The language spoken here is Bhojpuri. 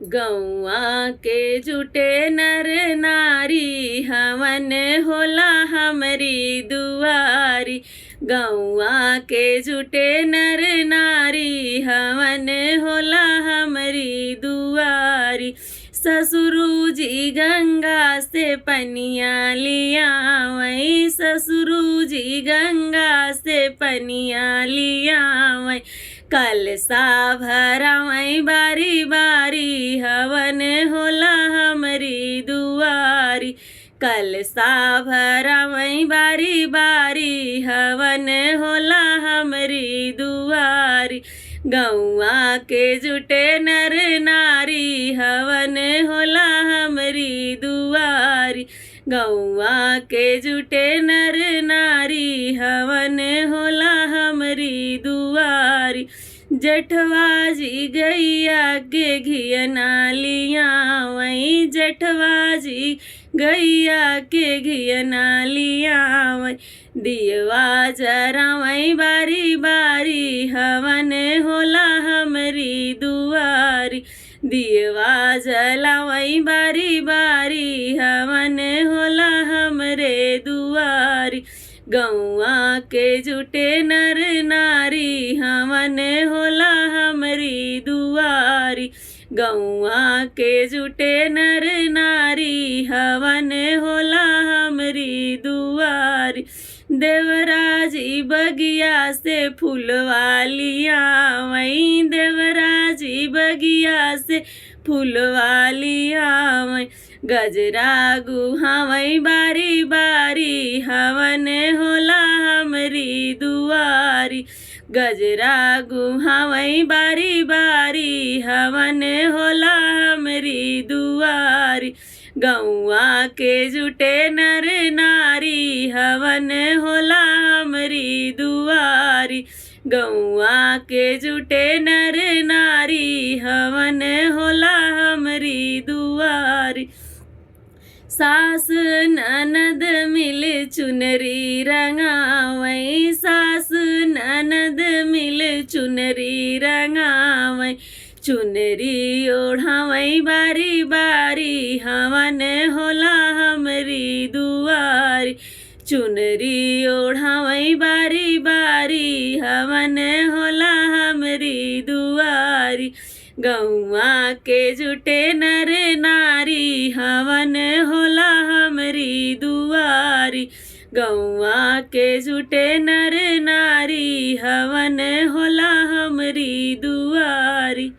गौआ के जुटे नर नारी हवन होला हमरी दुआरी। गौआ के जुटे नर नारी हवन होला हमरी दुआरी। ससुरु जी गंगा से पनिया लिया वही, ससुरु जी गंगा से पनिया लिया वही। कलसा भरावई बारी बारी हवन होला हमरी दुआरी। कलसा भरावई बारी बारी हवन होला हमरी दुआरी। गौआ के जुटे नर नारी हवन होला हमरी दुआरी। गौआ के जुटे नर नारी हवन होला हमरी दुआरी। जठवा जी गैया के घियना लिया वही, जठवा जी गैया के घियना लिया वही। दियवा जरावई बारी बारी हवन होला हमरी दुआरी। दियवा जलावई बारी बारी हवन होला हमरे दुआरी। गौआ के जुटे नर नारी हवन होला हमरी दुआरी। गौआ के जुटे नर नारी हवन होला हमरी दुआरी। देवराजी बगिया से फूलवा लिया वही, देवराजी बगिया से फूलवा लिया वही। गजरा गुहावई बारी बारी हवन होला हमरी दुआरी। गजरा गुहावई बारी बारी हवन होला हमरी दुआरी। गौआ के जुटे नर नारी हवन होला हमरी दुआरी। गौआ के जुटे नर नारी हवन होला हमरी दुआरी। सास ननद मिल चुनरी रंगावई, सास ननद मिल चुनरी रंगावई। चुनरी ओढ़ावई बारी बारी हवन होला हमरी दुआरी। चुनरी ओढ़ावई बारी बारी हवन होला हमरी दुआरी। गौआ के जुटे नर नारी हवन होला हमरी दुआरी। गौआ के जुटे नर नारी हवन होला हमरी दुआरी।